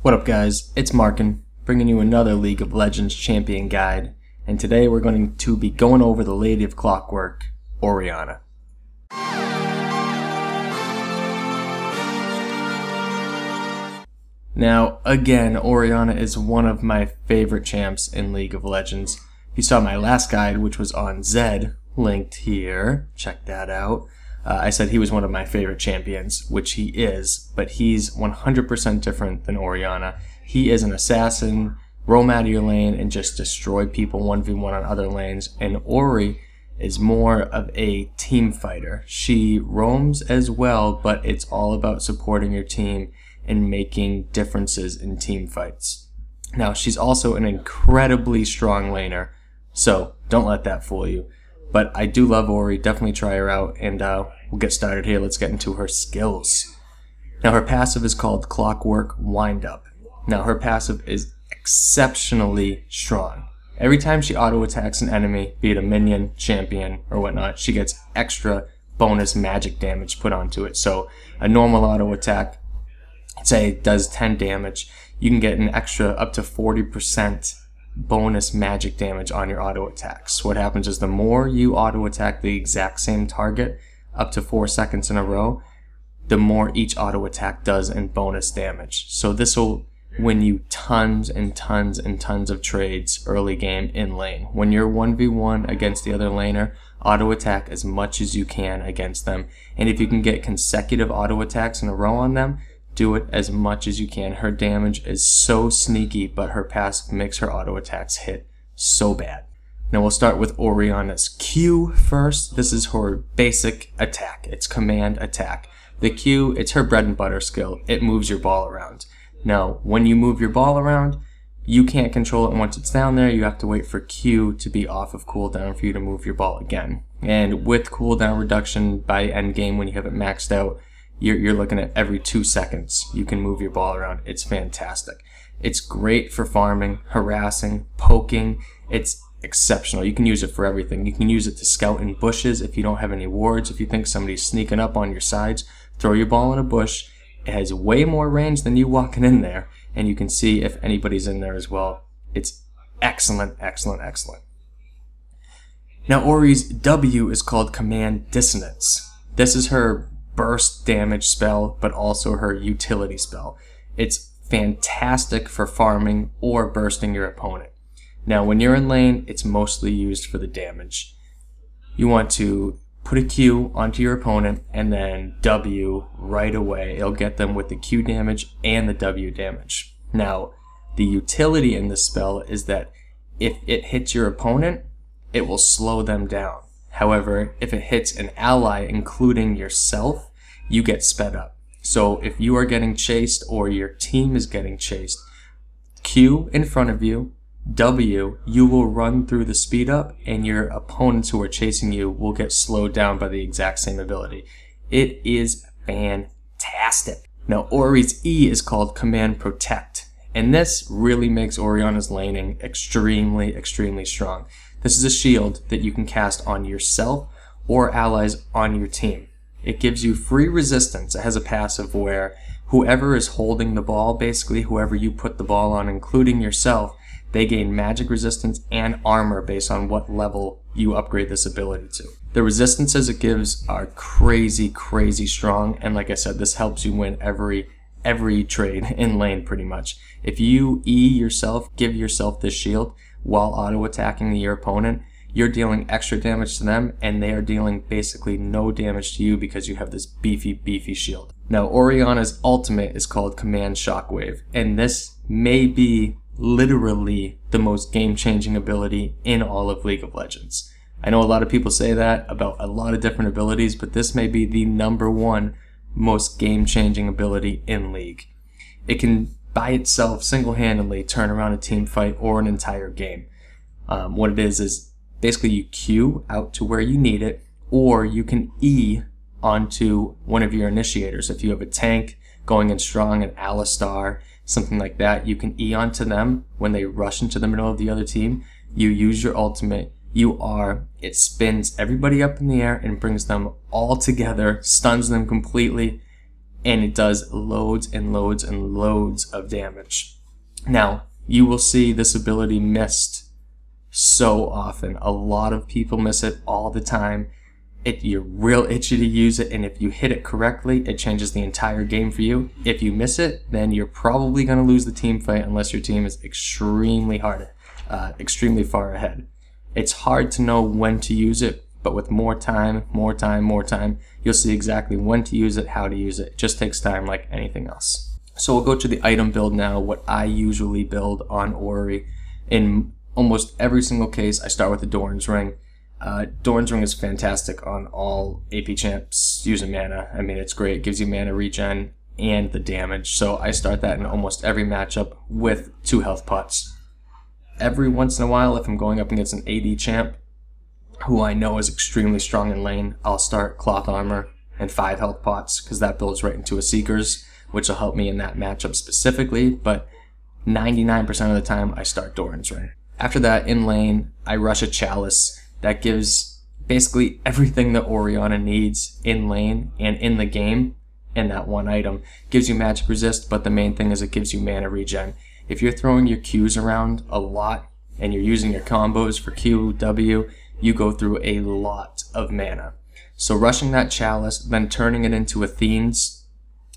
What up guys, it's Markin, bringing you another League of Legends champion guide, and today we're going to be going over the Lady of Clockwork, Orianna. Now, again, Orianna is one of my favorite champs in League of Legends. If you saw my last guide, which was on Zed, linked here, check that out. I said he was one of my favorite champions, which he is, but he's 100% different than Orianna. He is an assassin, roam out of your lane and just destroy people 1v1 on other lanes, and Ori is more of a team fighter. She roams as well, but it's all about supporting your team and making differences in team fights. Now, she's also an incredibly strong laner, so don't let that fool you. But I do love Ori, definitely try her out, and we'll get started here. Let's get into her skills. Now, her passive is called Clockwork Windup. Now, her passive is exceptionally strong. Every time she auto-attacks an enemy, be it a minion, champion, or whatnot, she gets extra bonus magic damage put onto it. So a normal auto-attack, say, does 10 damage. You can get an extra up to 40% bonus magic damage on your auto attacks. What happens is the more you auto attack the exact same target up to 4 seconds in a row, the more each auto attack does in bonus damage. So this will win you tons and tons and tons of trades early game in lane. When you're 1v1 against the other laner, auto attack as much as you can against them, and if you can get consecutive auto attacks in a row on them, do it as much as you can. Her damage is so sneaky, but her passive makes her auto attacks hit so bad. Now we'll start with Orianna's Q first. This is her basic attack. It's command attack. The Q, it's her bread and butter skill. It moves your ball around. Now, when you move your ball around, you can't control it once it's down there. You have to wait for Q to be off of cooldown for you to move your ball again. And with cooldown reduction by end game when you have it maxed out, you're looking at every 2 seconds you can move your ball around. It's fantastic. It's great for farming, harassing, poking. It's exceptional. You can use it for everything. You can use it to scout in bushes if you don't have any wards. If you think somebody's sneaking up on your sides, throw your ball in a bush. It has way more range than you walking in there, and you can see if anybody's in there as well. It's excellent, excellent, excellent. Now, Ori's W is called Command Dissonance. This is her burst damage spell, but also her utility spell. It's fantastic for farming or bursting your opponent. Now, when you're in lane, it's mostly used for the damage. You want to put a Q onto your opponent and then W right away. It'll get them with the Q damage and the W damage. Now, the utility in this spell is that if it hits your opponent, it will slow them down. However, if it hits an ally, including yourself, you get sped up. So if you are getting chased or your team is getting chased, Q in front of you, W, you will run through the speed up, and your opponents who are chasing you will get slowed down by the exact same ability. It is fantastic. Now, Ori's E is called Command Protect, and this really makes Orianna's laning extremely, extremely strong. This is a shield that you can cast on yourself or allies on your team. It gives you free resistance. It has a passive where whoever is holding the ball, basically whoever you put the ball on, including yourself, they gain magic resistance and armor based on what level you upgrade this ability to. The resistances it gives are crazy, crazy strong, and like I said, this helps you win every trade in lane pretty much. If you E yourself, give yourself this shield while auto-attacking your opponent, you're dealing extra damage to them, and they are dealing basically no damage to you because you have this beefy, beefy shield. Now, Orianna's ultimate is called Command Shockwave, and this may be literally the most game-changing ability in all of League of Legends. I know a lot of people say that about a lot of different abilities, but this may be the #1 most game-changing ability in League. It can, by itself, single-handedly turn around a team fight or an entire game. What it is basically you Q out to where you need it, or you can E onto one of your initiators. If you have a tank going in strong, an Alistar, something like that, you can E onto them when they rush into the middle of the other team. You use your ultimate, it spins everybody up in the air and brings them all together, stuns them completely, and it does loads and loads and loads of damage. Now, you will see this ability missed so often. A lot of people miss it all the time. You're real itchy to use it, and if you hit it correctly, it changes the entire game for you. If you miss it, then you're probably going to lose the team fight unless your team is extremely far ahead. It's hard to know when to use it, but with more time, you'll see exactly when to use it, how to use it. It just takes time like anything else. So we'll go to the item build now, what I usually build on Ori. In almost every single case, I start with the Doran's Ring. Doran's Ring is fantastic on all AP champs using mana. I mean, it's great. It gives you mana regen and the damage. So I start that in almost every matchup with 2 health pots. Every once in a while, if I'm going up against an AD champ who I know is extremely strong in lane, I'll start Cloth Armor and 5 health pots because that builds right into a Seeker's, which will help me in that matchup specifically, but 99% of the time I start Doran's Ring. After that, in lane, I rush a Chalice. That gives basically everything that Orianna needs in lane and in the game in that one item. Gives you magic resist, but the main thing is it gives you mana regen. If you're throwing your Qs around a lot and you're using your combos for Q, W, you go through a lot of mana. So rushing that Chalice, then turning it into Athene's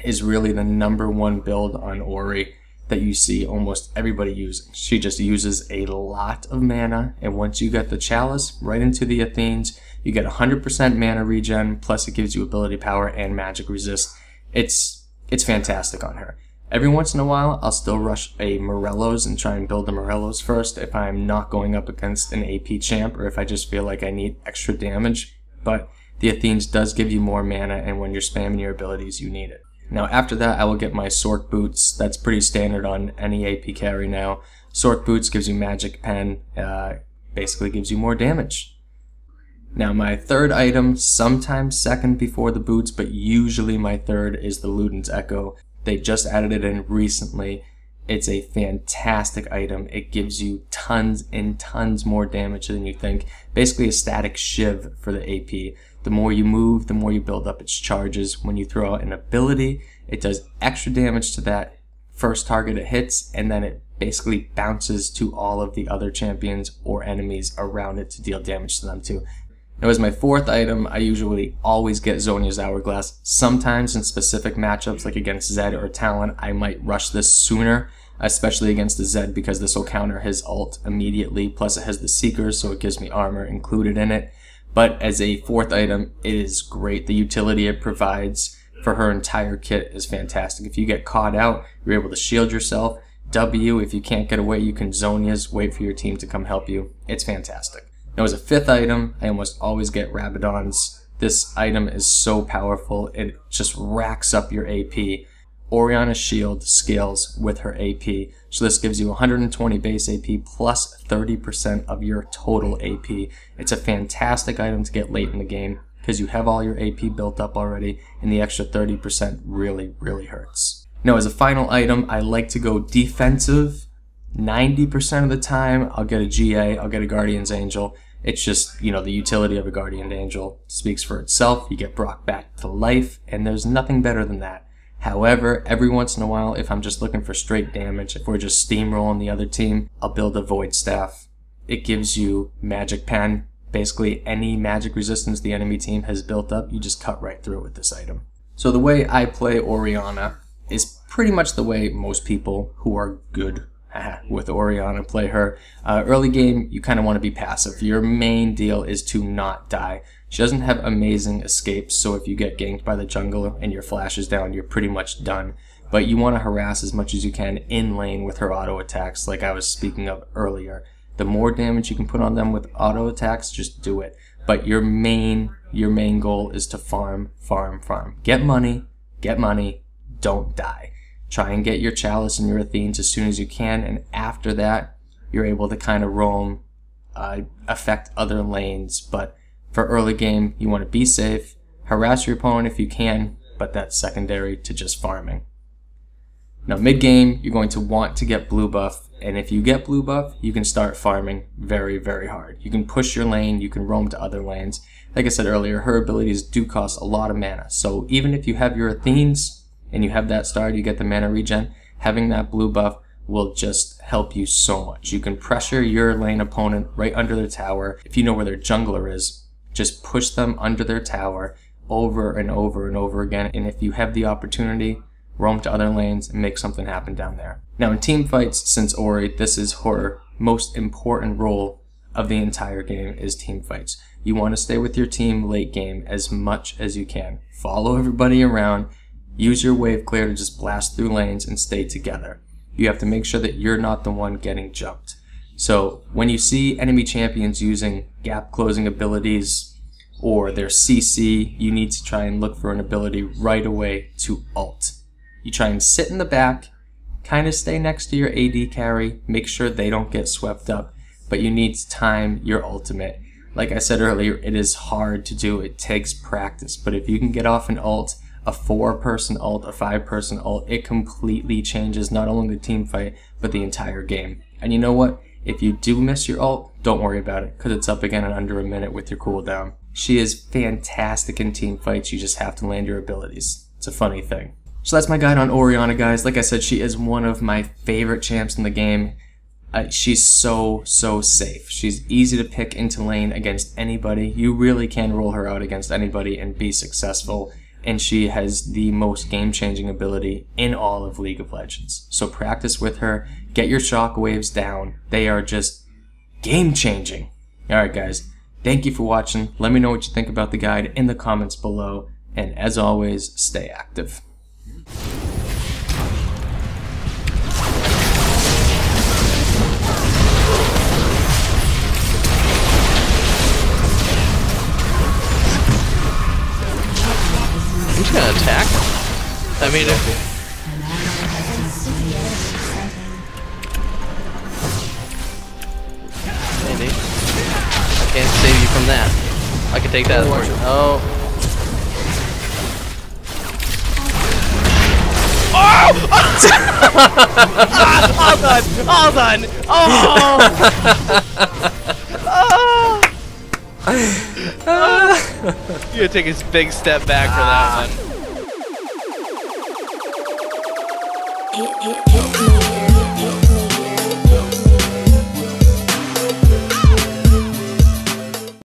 is really the #1 build on Ori that you see almost everybody using. She just uses a lot of mana, and once you get the Chalice right into the Athenes, you get 100% mana regen, plus it gives you ability power and magic resist. It's fantastic on her. Every once in a while, I'll still rush a Morello's and try and build the Morello's first if I'm not going up against an AP champ or if I just feel like I need extra damage. But the Athenes does give you more mana, and when you're spamming your abilities, you need it. Now after that, I will get my Sork Boots. That's pretty standard on any AP carry now. Sork Boots gives you Magic Pen, basically gives you more damage. Now my third item, sometimes second before the boots, but usually my third is the Luden's Echo. They just added it in recently. It's a fantastic item. It gives you tons and tons more damage than you think. Basically a static shiv for the AP. The more you move, the more you build up its charges. When you throw out an ability, it does extra damage to that first target it hits, and then it basically bounces to all of the other champions or enemies around it to deal damage to them too. Now as my fourth item, I usually always get Zhonya's Hourglass. Sometimes in specific matchups like against Zed or Talon, I might rush this sooner, especially against the Zed because this will counter his ult immediately, plus it has the Seekers, so it gives me armor included in it. But as a fourth item, it is great. The utility it provides for her entire kit is fantastic. If you get caught out, you're able to shield yourself. W, if you can't get away, you can Zhonya's, wait for your team to come help you. It's fantastic. Now as a fifth item, I almost always get Rabadon's. This item is so powerful, it just racks up your AP. Orianna's shield scales with her AP, so this gives you 120 base AP plus 30% of your total AP. It's a fantastic item to get late in the game because you have all your AP built up already, and the extra 30% really, really hurts. Now as a final item, I like to go defensive. 90% of the time, I'll get a GA, I'll get a Guardian's Angel. It's just, you know, the utility of a Guardian Angel speaks for itself. You get Brock back to life, and there's nothing better than that. However, every once in a while, if I'm just looking for straight damage, if we're just steamrolling the other team, I'll build a Void Staff. It gives you Magic Pen. Basically, any magic resistance the enemy team has built up, you just cut right through it with this item. So the way I play Orianna is pretty much the way most people who are good with Orianna play her. Early game, you kind of want to be passive. Your main deal is to not die. She doesn't have amazing escapes, so if you get ganked by the jungle and your flash is down, you're pretty much done. But you want to harass as much as you can in lane with her auto attacks, like I was speaking of earlier. The more damage you can put on them with auto attacks, just do it. But your main goal is to farm, farm, farm. Get money, don't die. Try and get your Chalice and your Athenes as soon as you can, and after that, you're able to kind of roam, affect other lanes. But for early game, you want to be safe, harass your opponent if you can, but that's secondary to just farming. Now mid game, you're going to want to get blue buff, and if you get blue buff, you can start farming very, very hard. You can push your lane, you can roam to other lanes. Like I said earlier, her abilities do cost a lot of mana, so even if you have your Athenes, and you have that star, you get the mana regen, having that blue buff will just help you so much. You can pressure your lane opponent right under their tower. If you know where their jungler is, just push them under their tower over and over and over again, and if you have the opportunity, roam to other lanes and make something happen down there. Now in team fights, since Ori, this is her most important role of the entire game is team fights. You want to stay with your team late game as much as you can. Follow everybody around, use your wave clear to just blast through lanes and stay together. You have to make sure that you're not the one getting jumped. So when you see enemy champions using gap closing abilities or their CC, you need to try and look for an ability right away to ult. You try and sit in the back, kind of stay next to your AD carry, make sure they don't get swept up, but you need to time your ultimate. Like I said earlier, it is hard to do, it takes practice, but if you can get off an ult, a 4-person ult, a 5-person ult, it completely changes not only the team fight, but the entire game. And you know what? If you do miss your ult, don't worry about it, because it's up again in under a minute with your cooldown. She is fantastic in team fights, you just have to land your abilities. It's a funny thing. So that's my guide on Orianna, guys. Like I said, she is one of my favorite champs in the game. She's so safe. She's easy to pick into lane against anybody. You really can roll her out against anybody and be successful. And she has the most game-changing ability in all of League of Legends. So practice with her. Get your shockwaves down. They are just game-changing. Alright guys, thank you for watching. Let me know what you think about the guide in the comments below. And as always, stay active. I'm just gonna attack. I mean, maybe. I can't save you from that. I can take that as part. Oh. Oh! All done! All done! Oh! Oh! You gotta take a big step back for that one. Hitmakers.